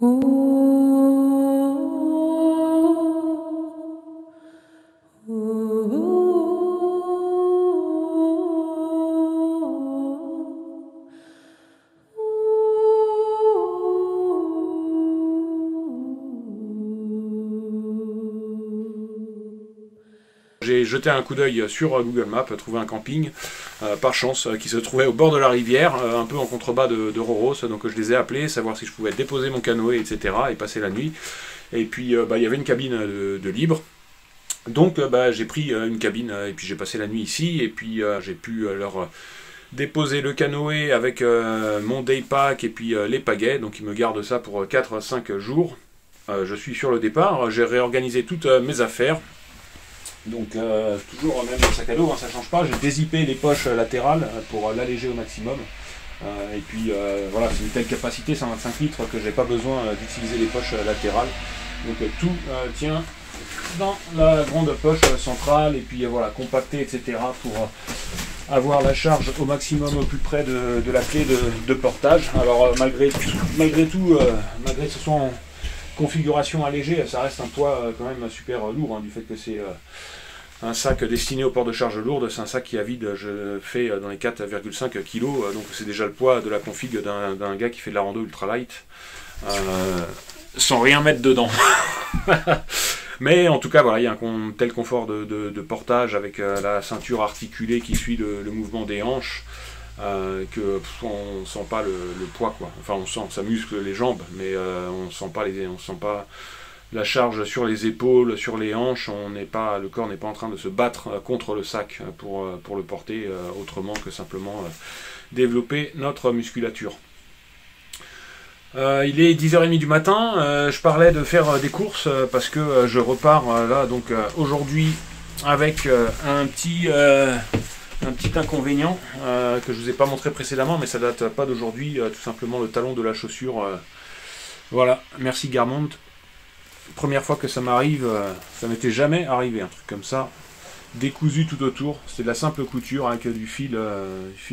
J'ai jeté un coup d'œil sur Google Maps, trouvé un camping, par chance, qui se trouvait au bord de la rivière, un peu en contrebas de Roros. Donc je les ai appelés, savoir si je pouvais déposer mon canoë, etc. et passer la nuit. Et puis il y avait une cabine de libre. Donc j'ai pris une cabine et puis j'ai passé la nuit ici. Et puis j'ai pu leur déposer le canoë avec mon daypack et puis les pagaies. Donc ils me gardent ça pour 4-5 jours. Je suis sur le départ, j'ai réorganisé toutes mes affaires. Donc toujours même dans le sac à dos, hein, ça ne change pas. J'ai dézippé les poches latérales pour l'alléger au maximum. Et puis voilà, c'est une telle capacité, 125 litres, que j'ai pas besoin d'utiliser les poches latérales. Donc tout tient dans la grande poche centrale et puis voilà, compacté, etc. pour avoir la charge au maximum au plus près de la clé de portage. Alors malgré tout, malgré que ce soit en configuration allégée, ça reste un poids quand même super lourd, hein, du fait que c'est un sac destiné au port de charge lourde. C'est un sac qui à vide, je fais dans les 4,5 kg, donc c'est déjà le poids de la config d'un gars qui fait de la rando ultra light, sans rien mettre dedans. Mais en tout cas, voilà, il y a un tel confort de portage avec la ceinture articulée qui suit le mouvement des hanches, que on sent pas le poids, quoi. Enfin, on sent, ça muscle les jambes, mais on sent pas la charge sur les épaules, sur les hanches. Le corps n'est pas en train de se battre contre le sac pour le porter autrement que simplement développer notre musculature. Il est 10h30 du matin, je parlais de faire des courses parce que je repars là donc aujourd'hui avec un petit inconvénient que je vous ai pas montré précédemment, mais ça date pas d'aujourd'hui, tout simplement le talon de la chaussure. Voilà, merci Garmont. Première fois que ça m'arrive, ça m'était jamais arrivé un truc comme ça, décousu tout autour. C'est de la simple couture avec du fil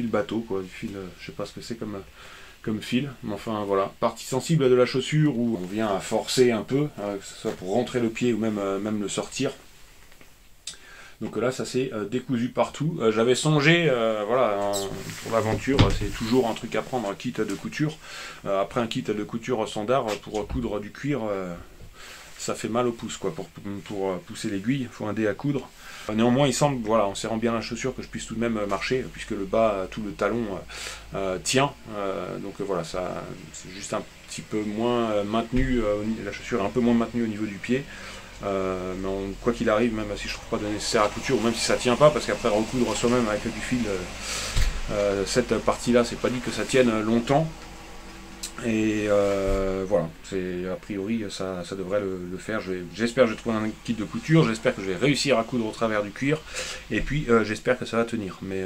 bateau, quoi, du fil, je sais pas ce que c'est comme fil, mais enfin voilà, partie sensible de la chaussure où on vient à forcer un peu, que ce soit pour rentrer le pied ou même le sortir. Donc là, ça s'est décousu partout. J'avais songé, voilà, pour l'aventure, c'est toujours un truc à prendre, un kit de couture. Après un kit de couture standard, pour coudre du cuir, ça fait mal au pouce, quoi. Pour pousser l'aiguille, il faut un dé à coudre. Néanmoins, il semble, voilà, en serrant bien la chaussure, que je puisse tout de même marcher, puisque le bas, tout le talon tient. Donc voilà, ça, c'est juste un petit peu moins maintenu, la chaussure est un peu moins maintenue au niveau du pied. Mais quoi qu'il arrive, même si je ne trouve pas de nécessaire à couture, ou même si ça tient pas, parce qu'après recoudre soi-même avec du fil, cette partie-là, c'est pas dit que ça tienne longtemps. Et voilà, a priori ça devrait le faire. J'espère que je vais trouver un kit de couture, j'espère que je vais réussir à coudre au travers du cuir, et puis j'espère que ça va tenir. Mais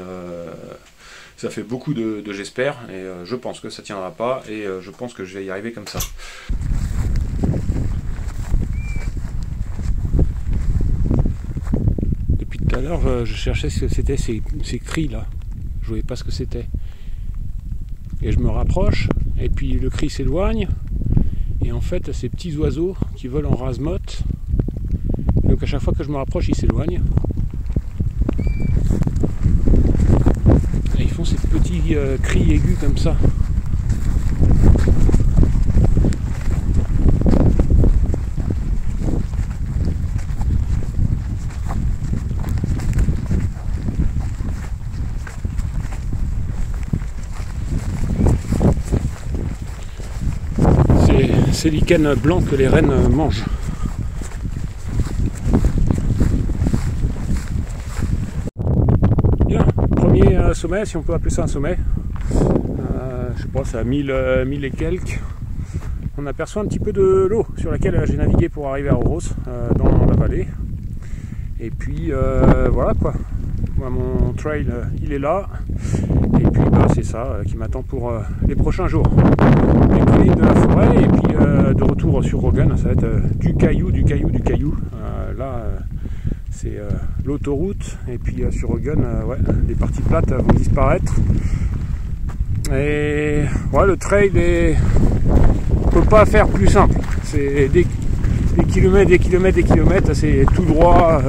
ça fait beaucoup de j'espère, et je pense que ça tiendra pas, et je pense que je vais y arriver comme ça. Depuis tout à l'heure, je cherchais ce que c'était ces cris là, je voyais pas ce que c'était. Et je me rapproche, et puis le cri s'éloigne, et en fait ces petits oiseaux qui volent en rase-motte, donc à chaque fois que je me rapproche ils s'éloignent, et ils font ces petits cris aigus comme ça. C'est les lichens blancs que les rennes mangent. Bien, premier sommet, si on peut appeler ça un sommet. Je sais pas, c'est à 1000 et quelques. On aperçoit un petit peu de l'eau sur laquelle j'ai navigué pour arriver à Roros, dans la vallée. Et puis voilà quoi. Moi, mon trail, il est là. Et puis c'est ça qui m'attend pour les prochains jours. Les collines de la forêt, et puis de retour sur Rogan, ça va être du caillou. Là c'est l'autoroute, et puis sur Rogan, ouais, les parties plates vont disparaître. Et ouais, le trail est On peut pas faire plus simple. C'est des kilomètres, c'est tout droit.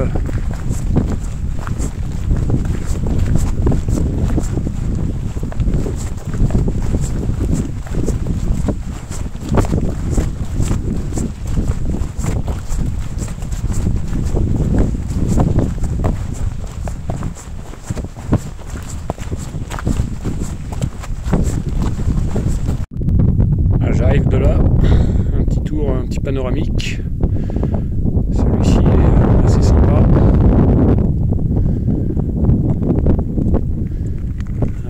J'arrive de là, un petit tour, un petit panoramique. Celui-ci est assez sympa.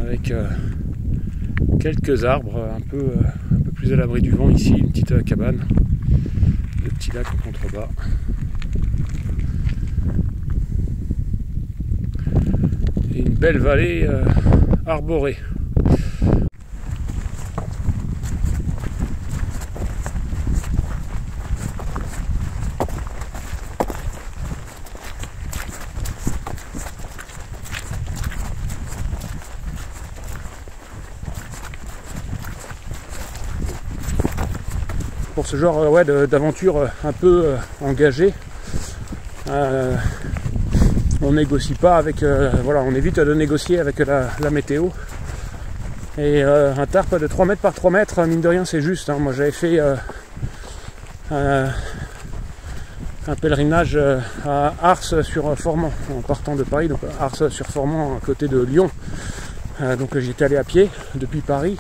Avec quelques arbres un peu plus à l'abri du vent ici, une petite cabane, le petit lac en contrebas. Et une belle vallée arborée. Pour ce genre d'aventure un peu engagée, on négocie pas avec, on évite de négocier avec la météo. Et un tarp de 3 mètres par 3 mètres, mine de rien c'est juste, hein. Moi j'avais fait un pèlerinage à Ars sur Formans en partant de Paris, donc Ars sur Formans à côté de Lyon. Donc j'étais allé à pied depuis Paris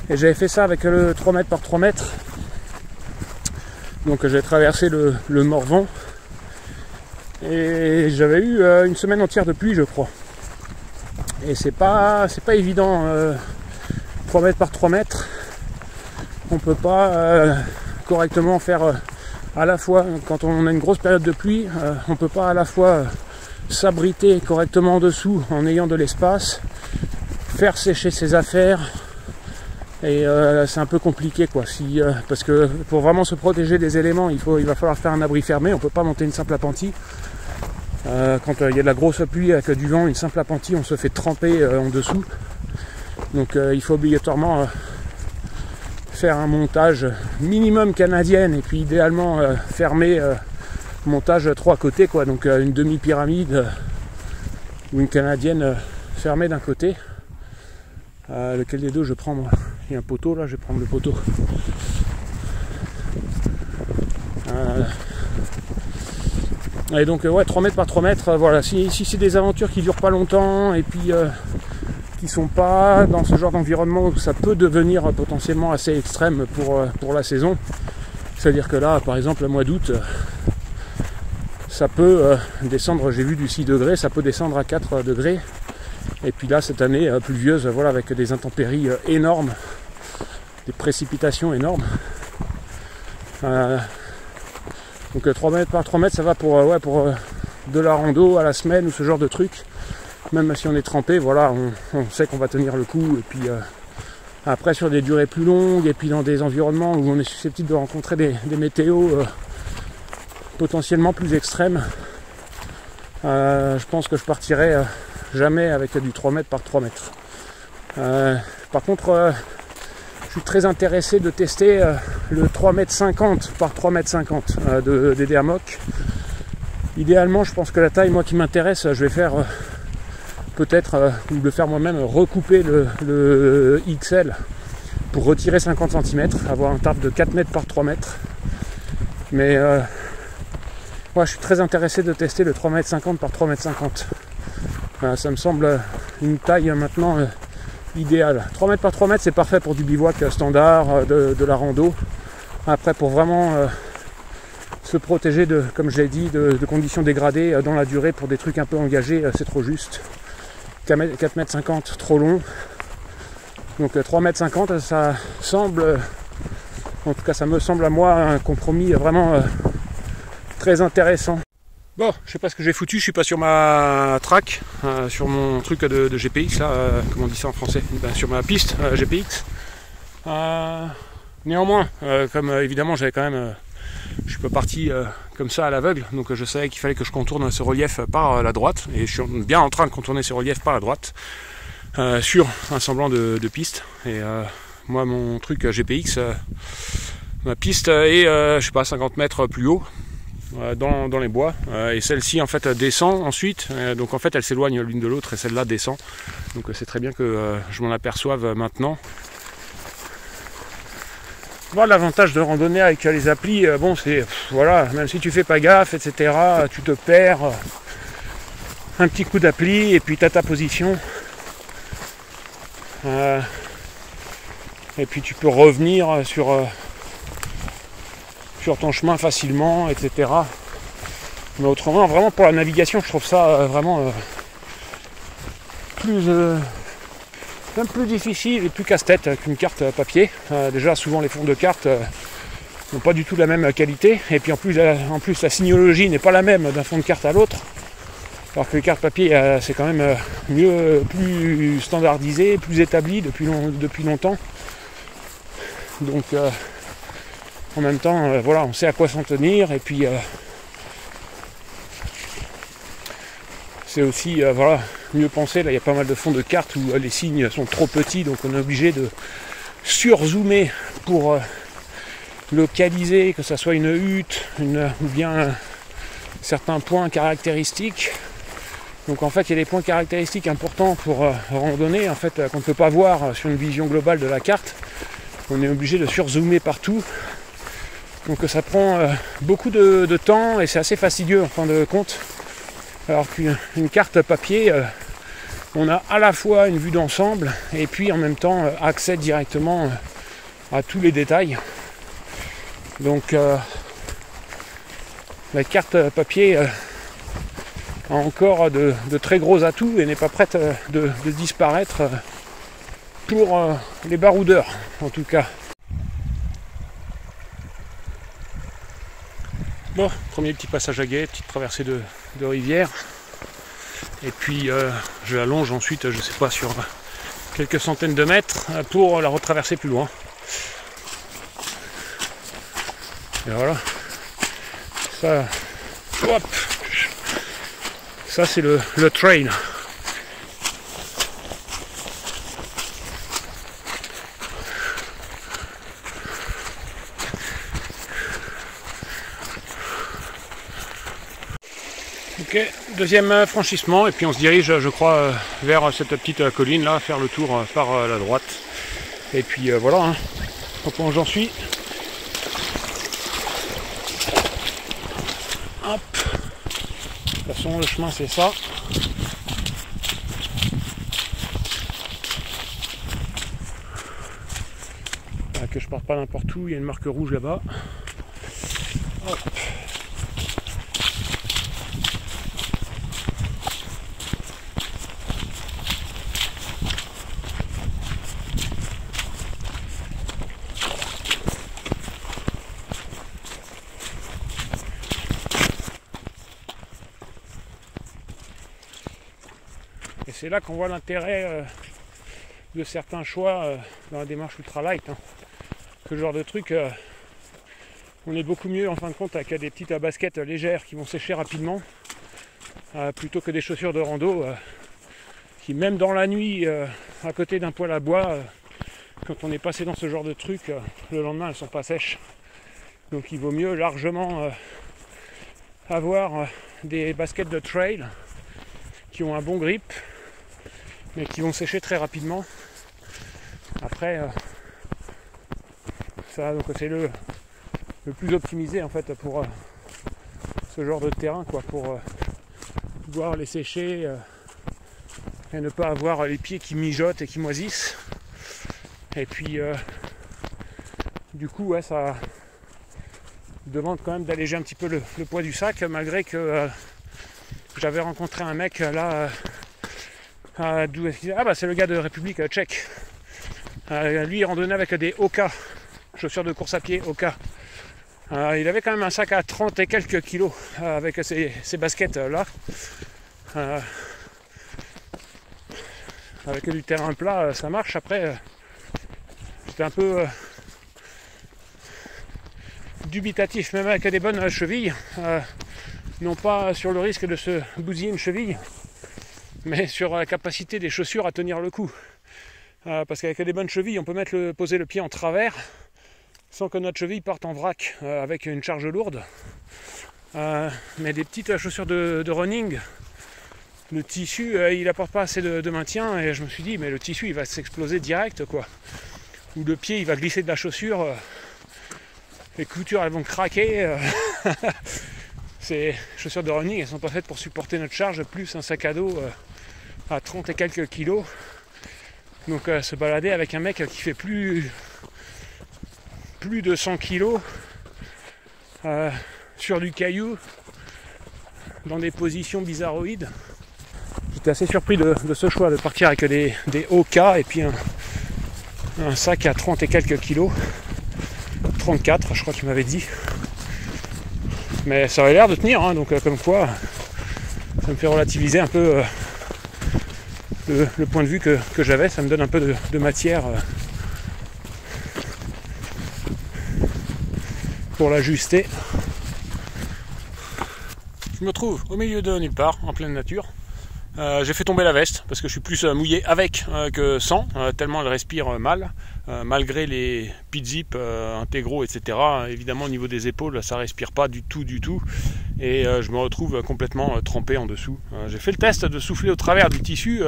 et j'avais fait ça avec le 3 mètres par 3 mètres. Donc j'ai traversé le Morvan et j'avais eu une semaine entière de pluie, je crois. Et c'est pas évident, 3 mètres par 3 mètres. On peut pas correctement faire à la fois, quand on a une grosse période de pluie, on peut pas à la fois s'abriter correctement en dessous en ayant de l'espace, faire sécher ses affaires. Et c'est un peu compliqué quoi, parce que pour vraiment se protéger des éléments, il va falloir faire un abri fermé, on ne peut pas monter une simple appentis. Quand il y a de la grosse pluie avec du vent, une simple appentis, on se fait tremper en dessous. Donc il faut obligatoirement faire un montage minimum canadienne et puis idéalement fermé, montage 3 côtés quoi, donc une demi-pyramide ou une canadienne fermée d'un côté. Lequel des deux je prends moi? Il y a un poteau là, je vais prendre le poteau. Et donc 3 mètres par 3 mètres, voilà, si c'est des aventures qui durent pas longtemps et puis qui sont pas dans ce genre d'environnement où ça peut devenir potentiellement assez extrême pour la saison. C'est-à-dire que là, par exemple, le mois d'août, ça peut descendre, j'ai vu du 6 degrés, ça peut descendre à 4 degrés. Et puis là, cette année pluvieuse, voilà, avec des intempéries énormes, des précipitations énormes. Donc 3 mètres par 3 mètres, ça va pour de la rando à la semaine ou ce genre de truc. Même si on est trempé, voilà, on sait qu'on va tenir le coup. Et puis après, sur des durées plus longues, et puis dans des environnements où on est susceptible de rencontrer des météos potentiellement plus extrêmes, je pense que je partirai jamais avec du 3 mètres par 3 mètres. Par contre, je suis très intéressé de tester le 3,50 m par 3,50 m de DD-Amok. Idéalement, je pense que la taille, moi qui m'intéresse, je vais faire peut-être, ou le faire moi-même, recouper le XL pour retirer 50 cm, avoir un tarp de 4 mètres par 3 mètres. Mais moi, je suis très intéressé de tester le 3,50 m par 3,50 m. Ça me semble une taille maintenant idéale. 3 mètres par 3 mètres, c'est parfait pour du bivouac standard, de la rando. Après, pour vraiment se protéger comme je l'ai dit, de conditions dégradées dans la durée pour des trucs un peu engagés, c'est trop juste. 4,50 m, trop long. Donc 3,50 m, ça semble, en tout cas ça me semble à moi, un compromis vraiment très intéressant. Bon, je sais pas ce que j'ai foutu, je suis pas sur ma track, sur mon truc de GPX, là, comment on dit ça en français, sur ma piste GPX. Néanmoins, comme évidemment j'avais quand même, je suis pas parti comme ça à l'aveugle, donc je savais qu'il fallait que je contourne ce relief par la droite, et je suis bien en train de contourner ce relief par la droite, sur un semblant de piste, et moi mon truc GPX, ma piste est je sais pas 50 mètres plus haut dans les bois, et celle-ci en fait descend ensuite, donc en fait elles s'éloignent l'une de l'autre et celle-là descend, donc c'est très bien que je m'en aperçoive maintenant. Bon, l'avantage de randonner avec les applis, bon c'est voilà, même si tu fais pas gaffe, etc., tu te perds, un petit coup d'appli et puis tu as ta position, et puis tu peux revenir sur ton chemin facilement, etc. Mais autrement, vraiment pour la navigation, je trouve ça vraiment même plus difficile et plus casse-tête qu'une carte papier. Déjà, souvent les fonds de cartes n'ont pas du tout la même qualité, et puis en plus la signologie n'est pas la même d'un fond de carte à l'autre, alors que les cartes papier c'est quand même plus standardisé, plus établi depuis longtemps. Donc en même temps, voilà, on sait à quoi s'en tenir, et puis c'est aussi voilà, mieux pensé. Là il y a pas mal de fonds de cartes où les signes sont trop petits, donc on est obligé de surzoomer pour localiser, que ça soit une hutte, ou bien certains points caractéristiques. Donc en fait il y a des points caractéristiques importants pour randonner, en fait qu'on ne peut pas voir sur une vision globale de la carte. On est obligé de surzoomer partout. Donc ça prend beaucoup de temps et c'est assez fastidieux en fin de compte. Alors qu'une carte papier, on a à la fois une vue d'ensemble et puis en même temps accès directement à tous les détails. Donc la carte papier a encore de très gros atouts et n'est pas prête de disparaître pour les baroudeurs en tout cas. Bon, premier petit passage à guet, petite traversée de rivière, et puis je l'allonge ensuite, je sais pas, sur quelques centaines de mètres pour la retraverser plus loin. Et voilà, ça, hop, ça c'est le trail. Ok, deuxième franchissement, et puis on se dirige, je crois, vers cette petite colline là, faire le tour par la droite. Et puis voilà, hein, au point où j'en suis. Hop. De toute façon, le chemin c'est ça. Voilà, que je parte pas n'importe où, il y a une marque rouge là-bas. Hop. Et c'est là qu'on voit l'intérêt de certains choix dans la démarche ultralight. Hein. Ce genre de truc, on est beaucoup mieux en fin de compte avec des petites baskets légères qui vont sécher rapidement, plutôt que des chaussures de rando qui, même dans la nuit, à côté d'un poêle à bois, quand on est passé dans ce genre de truc, le lendemain elles sont pas sèches. Donc il vaut mieux largement avoir des baskets de trail qui ont un bon grip, mais qui vont sécher très rapidement. Après, ça, donc c'est le plus optimisé en fait pour ce genre de terrain, quoi, pour pouvoir les sécher et ne pas avoir les pieds qui mijotent et qui moisissent. Et puis du coup, ouais, ça demande quand même d'alléger un petit peu le poids du sac, malgré que j'avais rencontré un mec là. Ah bah c'est le gars de République tchèque. Lui il randonnait avec des Oka, chaussures de course à pied Oka. Il avait quand même un sac à 30 et quelques kilos avec ces baskets là. Avec du terrain plat ça marche. Après j'étais un peu dubitatif, même avec des bonnes chevilles, non pas sur le risque de se bousiller une cheville, mais sur la capacité des chaussures à tenir le coup. parce qu'avec des bonnes chevilles, on peut poser le pied en travers sans que notre cheville parte en vrac avec une charge lourde. Mais des petites chaussures de running, le tissu il apporte pas assez de maintien, et je me suis dit mais le tissu il va s'exploser direct quoi. Ou le pied il va glisser de la chaussure, les coutures elles vont craquer. Ces chaussures de running elles sont pas faites pour supporter notre charge, plus un sac à dos à 30 et quelques kilos. Donc se balader avec un mec qui fait plus de 100 kilos sur du caillou dans des positions bizarroïdes. J'étais assez surpris de ce choix de partir avec des OK et puis un sac à 30 et quelques kilos, 34 je crois qu'il m'avait dit, mais ça avait l'air de tenir hein, donc comme quoi ça me fait relativiser un peu le point de vue que j'avais. Ça me donne un peu de matière pour l'ajuster. Je me trouve au milieu de nulle part, en pleine nature. J'ai fait tomber la veste parce que je suis plus mouillé avec que sans, tellement elle respire mal, malgré les pit zip intégraux, etc. Évidemment au niveau des épaules ça respire pas du tout, et je me retrouve complètement trempé en dessous. J'ai fait le test de souffler au travers du tissu,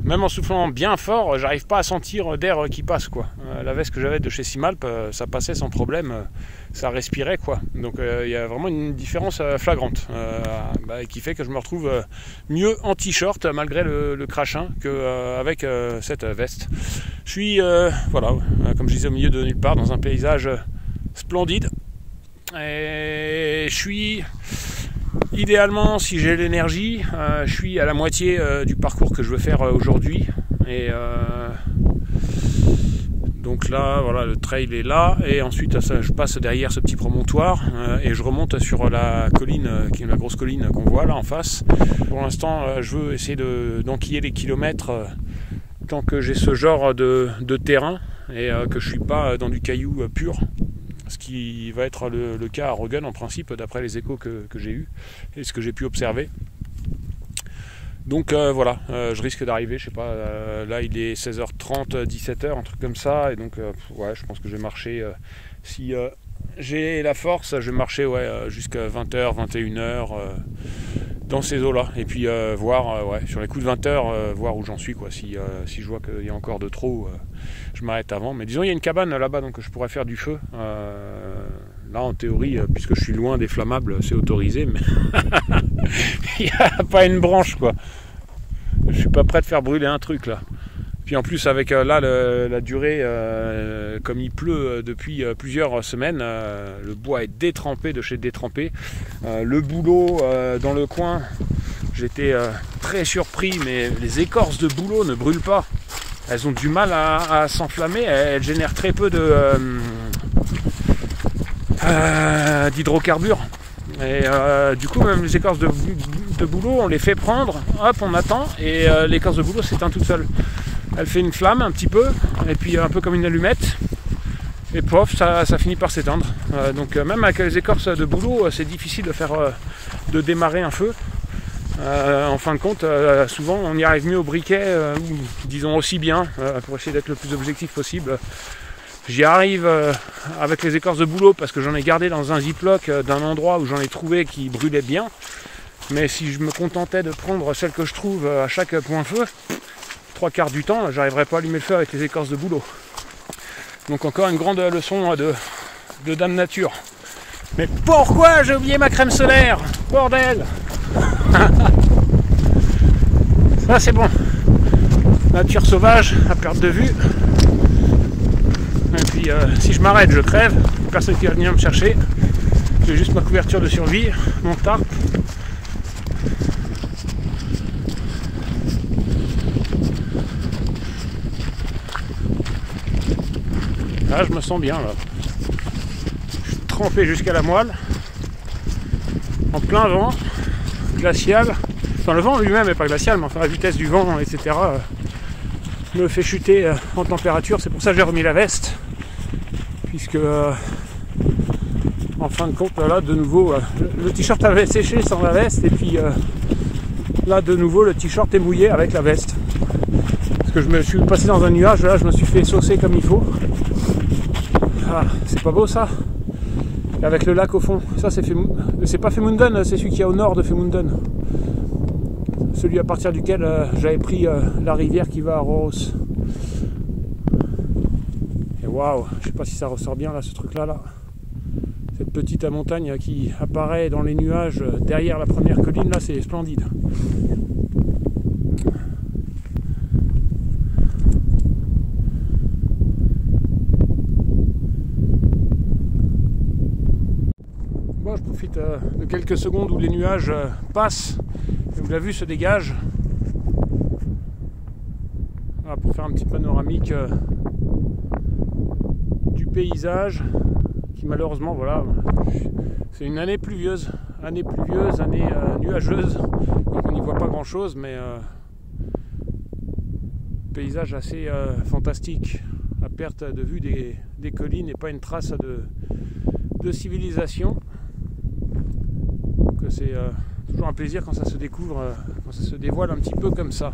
même en soufflant bien fort, j'arrive pas à sentir d'air qui passe quoi. La veste que j'avais de chez Simalp, ça passait sans problème, ça respirait quoi. Donc il y a vraiment une différence flagrante qui fait que je me retrouve mieux en t-shirt malgré le crachin qu'avec cette veste. Je suis voilà, comme je disais, au milieu de nulle part dans un paysage splendide, et je suis idéalement, si j'ai l'énergie, je suis à la moitié du parcours que je veux faire aujourd'hui, et donc là voilà, le trail est là, et ensuite je passe derrière ce petit promontoire et je remonte sur la colline qui est la grosse colline qu'on voit là en face. Pour l'instant je veux essayer d'enquiller les kilomètres tant que j'ai ce genre de terrain et que je suis pas dans du caillou pur, ce qui va être le cas à Roggen en principe d'après les échos que j'ai eu et ce que j'ai pu observer. Donc voilà, je risque d'arriver, je sais pas, là il est 16h30, 17h, un truc comme ça, et donc ouais, je pense que je vais marcher, si j'ai la force, je vais marcher jusqu'à 20h, 21h, dans ces eaux-là, et puis voir, sur les coups de 20h, voir où j'en suis, quoi. Si je vois qu'il y a encore de trop, je m'arrête avant, mais disons il y a une cabane là-bas, donc je pourrais faire du feu. Là en théorie, puisque je suis loin des flammables, c'est autorisé, mais il n'y a pas une branche quoi. Je suis pas prêt de faire brûler un truc là. Puis en plus avec là la durée, comme il pleut depuis plusieurs semaines, le bois est détrempé de chez détrempé. Le bouleau dans le coin, j'étais très surpris, mais les écorces de bouleau ne brûlent pas. Elles ont du mal à s'enflammer, elles génèrent très peu d'hydrocarbures. Et du coup même les écorces de bouleau on les fait prendre, hop on attend, et l'écorce de bouleau s'éteint toute seule. Elle fait une flamme un petit peu, et puis un peu comme une allumette, et pof, ça finit par s'éteindre. Donc même avec les écorces de bouleau c'est difficile de démarrer un feu. En fin de compte, souvent on y arrive mieux au briquet, ou disons aussi bien, pour essayer d'être le plus objectif possible. J'y arrive avec les écorces de bouleau parce que j'en ai gardé dans un ziploc d'un endroit où j'en ai trouvé qui brûlait bien. Mais si je me contentais de prendre celle que je trouve à chaque point feu, 3/4 du temps, j'arriverais pas à allumer le feu avec les écorces de bouleau. Donc encore une grande leçon de Dame Nature. Mais pourquoi j'ai oublié ma crème solaire? Bordel! Ça c'est bon. Nature sauvage à perte de vue. Et puis si je m'arrête, je crève. Personne qui va venir me chercher. J'ai juste ma couverture de survie, mon tarp. Là, je me sens bien là. Je suis trempé jusqu'à la moelle. En plein vent, glacial. Enfin, le vent lui-même n'est pas glacial, mais enfin la vitesse du vent, etc. me fait chuter en température. C'est pour ça que j'ai remis la veste, puisque en fin de compte là de nouveau le t-shirt avait séché sans la veste, et puis là de nouveau le t-shirt est mouillé avec la veste. Parce que je me suis passé dans un nuage, là je me suis fait saucer comme il faut. Ah, c'est pas beau ça. Et avec le lac au fond, ça c'est pas Femunden, c'est celui qui est au nord de Femunden. Celui à partir duquel j'avais pris la rivière qui va à Rhoros. Et waouh, je sais pas si ça ressort bien là, ce truc là. Cette petite montagne qui apparaît dans les nuages derrière la première colline, là c'est splendide. Bon, je profite de quelques secondes où les nuages passent et où la vue se dégage. Voilà, pour faire un petit panoramique du paysage qui malheureusement, voilà, c'est une année pluvieuse, année nuageuse, donc on n'y voit pas grand chose, mais paysage assez fantastique, à perte de vue des collines et pas une trace de civilisation. Donc c'est toujours un plaisir quand ça se découvre, quand ça se dévoile un petit peu comme ça.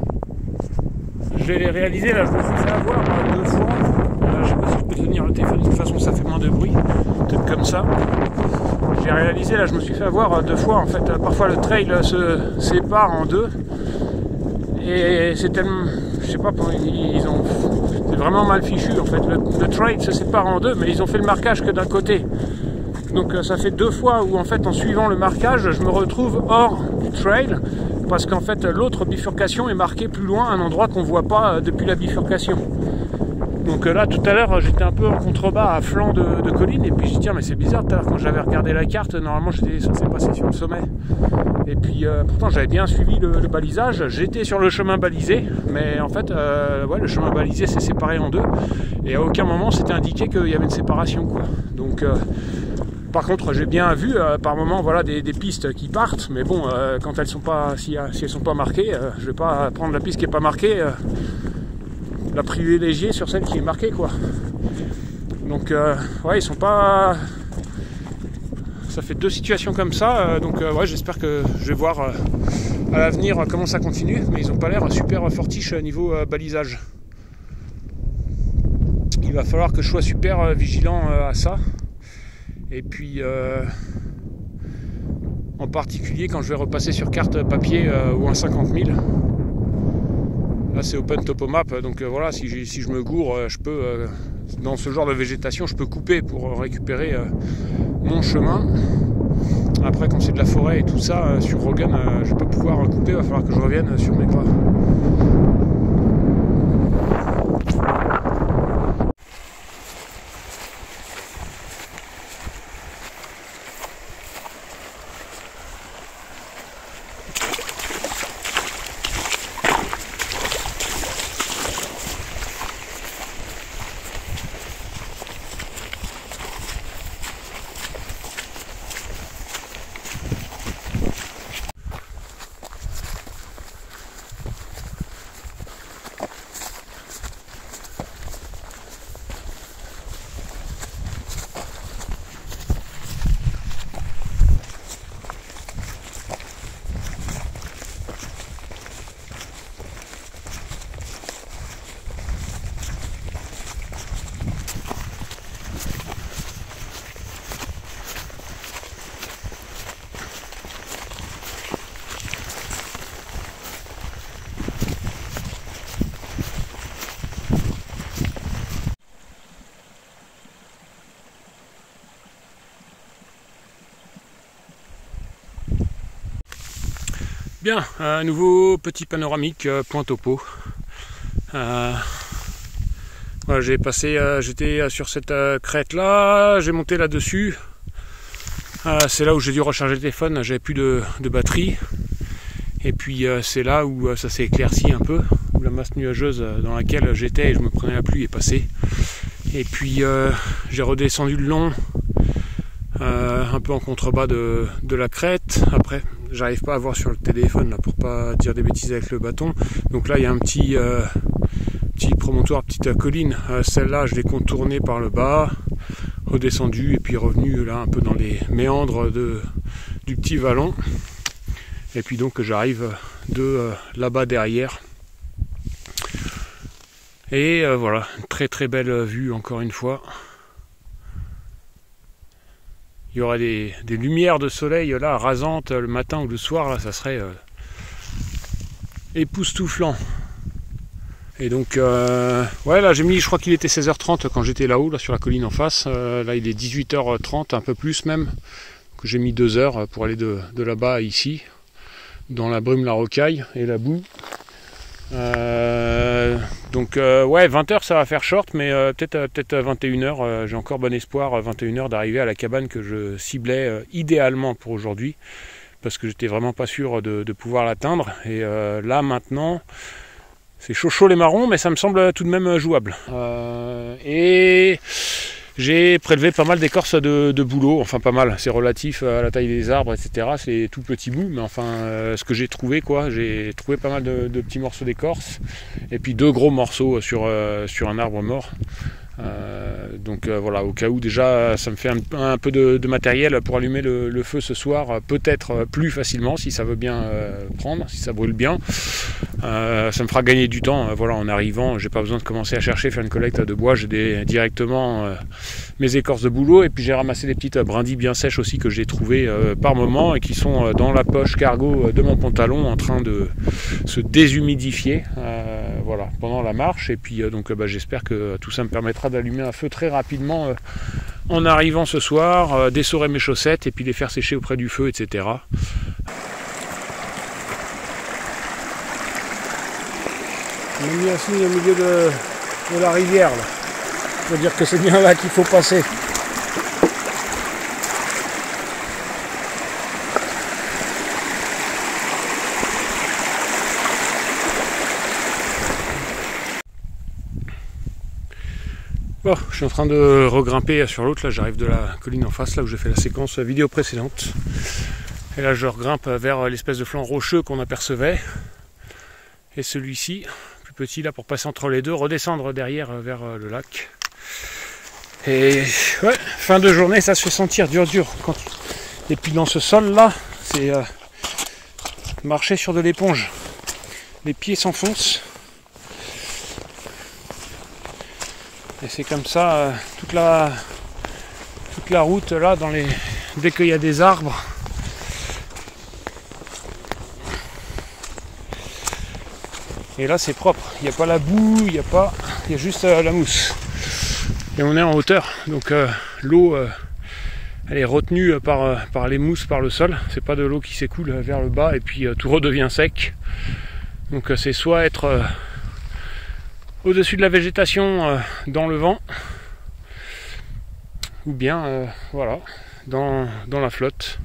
J'ai réalisé, là je me suis fait avoir 2 fois, je sais pas si je peux tenir le téléphone, de toute façon ça fait moins de bruit, peut-être comme ça. J'ai réalisé, là je me suis fait avoir 2 fois, en fait parfois le trail se sépare en 2, et c'est tellement, je sais pas, c'est vraiment mal fichu en fait, le trail se sépare en 2, mais ils ont fait le marquage que d'un côté. Donc ça fait 2 fois où en fait en suivant le marquage, je me retrouve hors du trail, parce qu'en fait l'autre bifurcation est marquée plus loin, un endroit qu'on voit pas depuis la bifurcation. Donc là tout à l'heure j'étais un peu en contrebas à flanc de colline, et puis je dis tiens mais c'est bizarre, tout à l'heure quand j'avais regardé la carte, normalement ça s'est passé sur le sommet. Et puis pourtant j'avais bien suivi le balisage, j'étais sur le chemin balisé, mais en fait ouais, le chemin balisé s'est séparé en 2, et à aucun moment c'était indiqué qu'il y avait une séparation quoi. Donc par contre, j'ai bien vu par moment, voilà, des pistes qui partent, mais bon, quand elles sont pas, si elles sont pas marquées, je vais pas prendre la piste qui est pas marquée, la privilégier sur celle qui est marquée, quoi. Donc, ouais, ils sont pas. Ça fait 2 situations comme ça, donc ouais, j'espère que je vais voir à l'avenir comment ça continue, mais ils ont pas l'air super fortiches niveau balisage. Il va falloir que je sois super vigilant à ça. Et puis en particulier quand je vais repasser sur carte papier ou un 50 000. Là c'est Open Topo Map, donc voilà, si je me gourre, je peux dans ce genre de végétation, je peux couper pour récupérer mon chemin. Après quand c'est de la forêt et tout ça, sur Rogan, je vais pas pouvoir couper, il va falloir que je revienne sur mes pas. Bien, un nouveau petit panoramique point topo. Voilà, j'étais sur cette crête là, j'ai monté là-dessus. C'est là où j'ai dû recharger le téléphone, j'avais plus de batterie. Et puis c'est là où ça s'est éclairci un peu, où la masse nuageuse dans laquelle j'étais et je me prenais la pluie est passée. Et puis j'ai redescendu le long, un peu en contrebas de la crête. Après, j'arrive pas à voir sur le téléphone là, pour pas dire des bêtises avec le bâton. Donc là, il y a un petit promontoire, petite colline. Celle-là, je l'ai contournée par le bas, redescendu et puis revenu là un peu dans les méandres du petit vallon. Et puis donc j'arrive de là-bas derrière Et voilà, une très très belle vue encore une fois. Il y aurait des lumières de soleil là rasantes le matin ou le soir, là ça serait époustouflant. Et donc ouais, là j'ai mis, je crois qu'il était 16h30 quand j'étais là-haut, là sur la colline en face. Là il est 18h30, un peu plus même. J'ai mis 2 heures pour aller de là-bas à ici, dans la brume, la rocaille et la boue. Donc ouais, 20h ça va faire short, mais peut-être 21h, j'ai encore bon espoir 21h d'arriver à la cabane que je ciblais idéalement pour aujourd'hui, parce que j'étais vraiment pas sûr de pouvoir l'atteindre. Et là maintenant c'est chaud les marrons, mais ça me semble tout de même jouable. Et j'ai prélevé pas mal d'écorces de bouleau, enfin pas mal, c'est relatif à la taille des arbres, etc. C'est tout petit bout, mais enfin ce que j'ai trouvé, quoi, j'ai trouvé pas mal de petits morceaux d'écorce, et puis 2 gros morceaux sur un arbre mort. Donc voilà, au cas où déjà ça me fait un peu de matériel pour allumer le feu ce soir, peut-être plus facilement si ça veut bien prendre, si ça brûle bien. Ça me fera gagner du temps, voilà, en arrivant, j'ai pas besoin de commencer à chercher, faire une collecte de bois, j'ai directement mes écorces de bouleau, et puis j'ai ramassé des petites brindilles bien sèches aussi que j'ai trouvées par moment et qui sont dans la poche cargo de mon pantalon en train de se déshumidifier voilà, pendant la marche. Et puis donc j'espère que tout ça me permettra d'allumer un feu très rapidement en arrivant ce soir, d'essorer mes chaussettes et puis les faire sécher auprès du feu, etc. On a mis un signe au milieu de la rivière là. Ça veut dire que c'est bien là qu'il faut passer. Bon, je suis en train de regrimper sur l'autre, là j'arrive de la colline en face, là où j'ai fait la séquence vidéo précédente. Et là je regrimpe vers l'espèce de flanc rocheux qu'on apercevait. Et celui-ci, plus petit là pour passer entre les deux, redescendre derrière vers le lac. Et ouais, fin de journée, ça se fait sentir dur. Et puis dans ce sol là, c'est marcher sur de l'éponge. Les pieds s'enfoncent. Et c'est comme ça toute la route là, dès qu'il y a des arbres. Et là c'est propre, il n'y a pas la boue, il y a juste la mousse. Et on est en hauteur, donc l'eau elle est retenue par les mousses, par le sol. C'est pas de l'eau qui s'écoule vers le bas et puis tout redevient sec. Donc c'est soit être au-dessus de la végétation dans le vent, ou bien voilà, dans la flotte.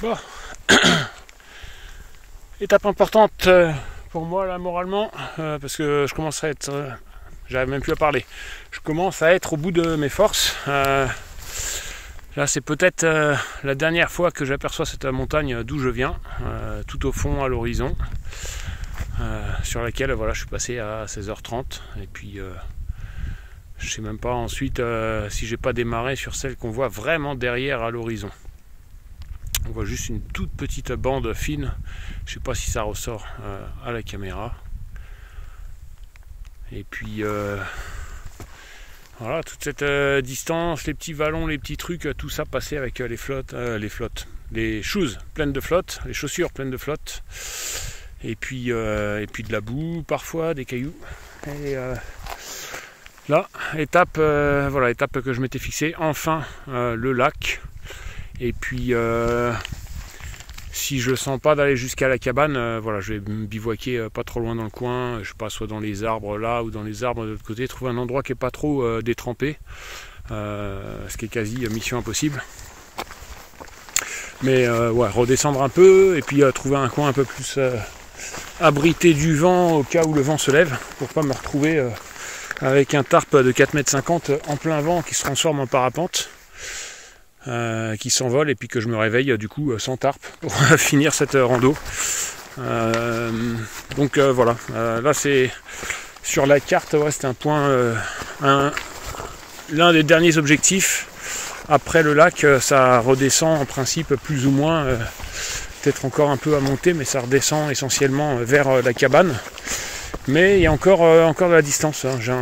Bon. Étape importante pour moi là moralement, parce que je commence à être, j'arrive même plus à parler, je commence à être au bout de mes forces. Là c'est peut-être la dernière fois que j'aperçois cette montagne d'où je viens, tout au fond à l'horizon, sur laquelle voilà, je suis passé à 16h30, et puis je sais même pas ensuite si j'ai pas démarré sur celle qu'on voit vraiment derrière à l'horizon. On voit juste une toute petite bande fine, je sais pas si ça ressort à la caméra. Et puis voilà, toute cette distance, les petits vallons, les petits trucs, tout ça passé avec les shoes pleines de flotte, les chaussures pleines de flotte, et puis de la boue parfois, des cailloux. Et Là, étape, voilà, étape que je m'étais fixée, enfin le lac. Et puis si je sens pas d'aller jusqu'à la cabane, voilà, je vais me bivouaquer pas trop loin dans le coin, je sais pas, soit dans les arbres là ou dans les arbres de l'autre côté, trouver un endroit qui est pas trop détrempé, ce qui est quasi mission impossible. Mais ouais, redescendre un peu et puis trouver un coin un peu plus abrité du vent au cas où le vent se lève, pour pas me retrouver avec un tarp de 4,50 m en plein vent qui se transforme en parapente. Qui s'envole et puis que je me réveille du coup sans tarp pour finir cette rando. Donc voilà, là c'est sur la carte, ouais, c'est un point, l'un des derniers objectifs. Après le lac, ça redescend en principe plus ou moins, peut-être encore un peu à monter, mais ça redescend essentiellement vers la cabane. Mais il y a encore de la distance, hein. J'ai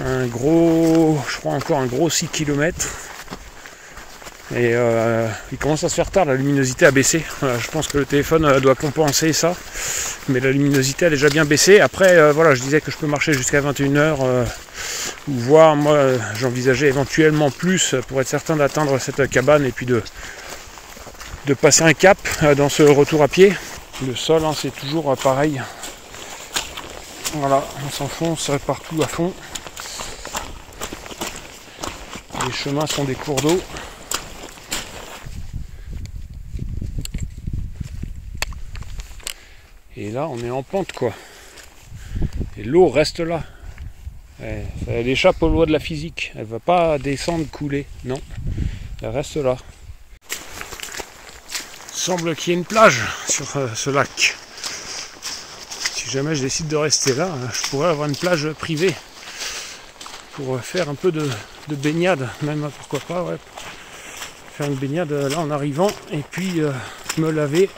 un gros, je crois encore un gros 6 km. Et il commence à se faire tard, la luminosité a baissé. Je pense que le téléphone doit compenser ça, mais la luminosité a déjà bien baissé. Après voilà, je disais que je peux marcher jusqu'à 21 h, ou voire moi j'envisageais éventuellement plus pour être certain d'atteindre cette cabane et puis de passer un cap dans ce retour à pied. Le sol, hein, c'est toujours pareil. Voilà, on s'enfonce partout à fond. Les chemins sont des cours d'eau. Et là, on est en pente, quoi. Et l'eau reste là. Elle échappe aux lois de la physique. Elle ne va pas descendre, couler. Non, elle reste là. Il semble qu'il y ait une plage sur ce lac. Si jamais je décide de rester là, je pourrais avoir une plage privée pour faire un peu de baignade. Même, pourquoi pas, ouais. Faire une baignade là en arrivant et puis me laver.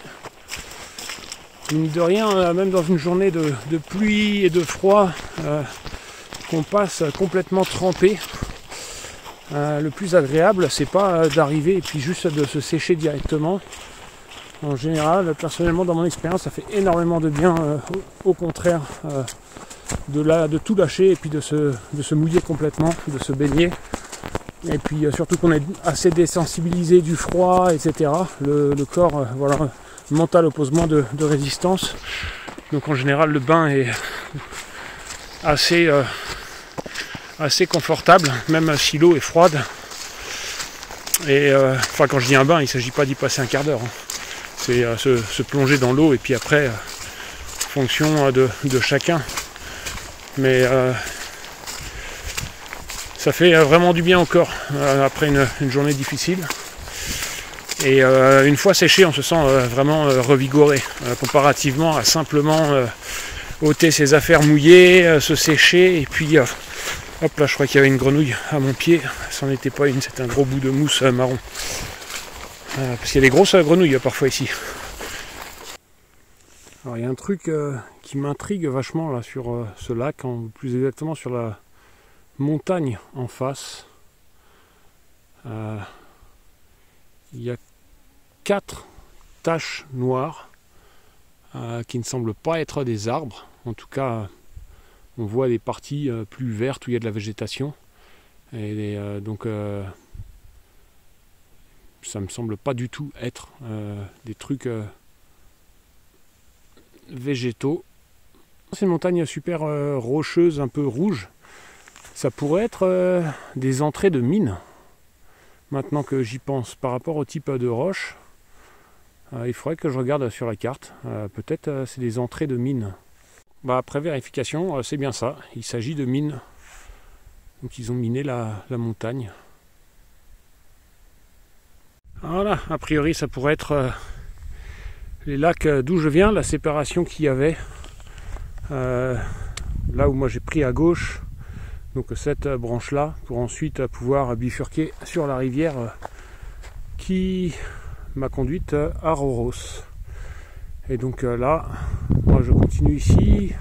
Mine de rien, même dans une journée de pluie et de froid, qu'on passe complètement trempé, le plus agréable, c'est pas d'arriver et puis juste de se sécher directement. En général, personnellement, dans mon expérience, ça fait énormément de bien, au contraire, de tout lâcher et puis de se mouiller complètement, de se baigner. Et puis surtout qu'on est assez désensibilisé du froid, etc. Le corps, voilà, mental oppose moins de résistance. Donc en général, le bain est assez confortable, même si l'eau est froide. Et enfin, quand je dis un bain, il ne s'agit pas d'y passer un quart d'heure. Hein. C'est se plonger dans l'eau et puis après, en fonction de chacun. Mais ça fait vraiment du bien au corps après une journée difficile. Et une fois séché, on se sent vraiment revigoré, comparativement à simplement ôter ses affaires mouillées, se sécher, et puis hop là, je crois qu'il y avait une grenouille à mon pied. Ça n'en était pas une, c'était un gros bout de mousse marron. Parce qu'il y a des grosses grenouilles parfois ici. Alors il y a un truc qui m'intrigue vachement là sur ce lac, plus exactement sur la montagne en face. Il y a 4 taches noires qui ne semblent pas être des arbres. En tout cas, on voit des parties plus vertes où il y a de la végétation. Et donc, ça me semble pas du tout être des trucs végétaux. C'est une montagne super rocheuse, un peu rouge. Ça pourrait être des entrées de mines. Maintenant que j'y pense, par rapport au type de roche, il faudrait que je regarde sur la carte. Peut-être c'est des entrées de mines. Bah, après vérification, c'est bien ça. Il s'agit de mines. Donc ils ont miné la montagne. Voilà, a priori ça pourrait être les lacs d'où je viens, la séparation qu'il y avait. Là où moi j'ai pris à gauche. Donc cette branche là pour ensuite pouvoir bifurquer sur la rivière qui m'a conduite à Roros. Et donc là, moi je continue ici.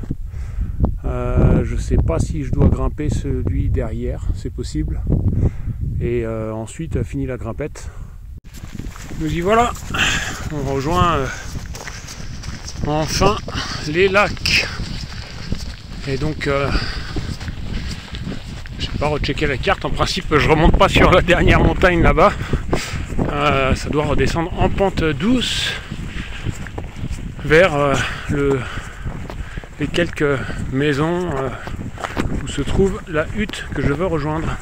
Je sais pas si je dois grimper celui derrière, c'est possible. Et ensuite fini la grimpette. Nous y voilà, on rejoint enfin les lacs. Et donc pas rechecker la carte. En principe, je remonte pas sur la dernière montagne là-bas. Ça doit redescendre en pente douce vers les quelques maisons où se trouve la hutte que je veux rejoindre.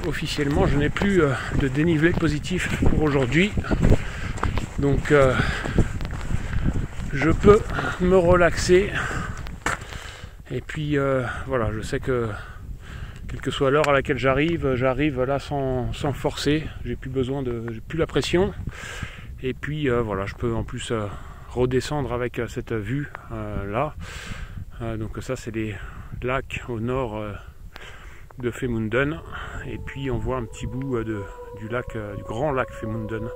Officiellement, je n'ai plus de dénivelé positif pour aujourd'hui. Donc, je peux me relaxer. Et puis, voilà, je sais que quelle que soit l'heure à laquelle j'arrive là sans forcer. J'ai plus la pression. Et puis, voilà, je peux en plus redescendre avec cette vue là. Donc ça, c'est les lacs au nord de Femunden. Et puis, on voit un petit bout du grand lac Femunden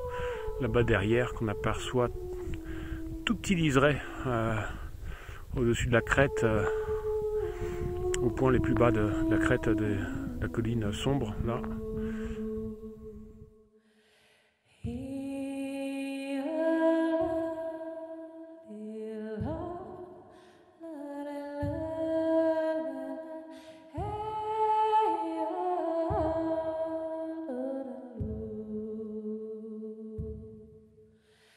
là-bas derrière, qu'on aperçoit tout petit liseré au-dessus de la crête, au point les plus bas de la crête de la colline sombre là.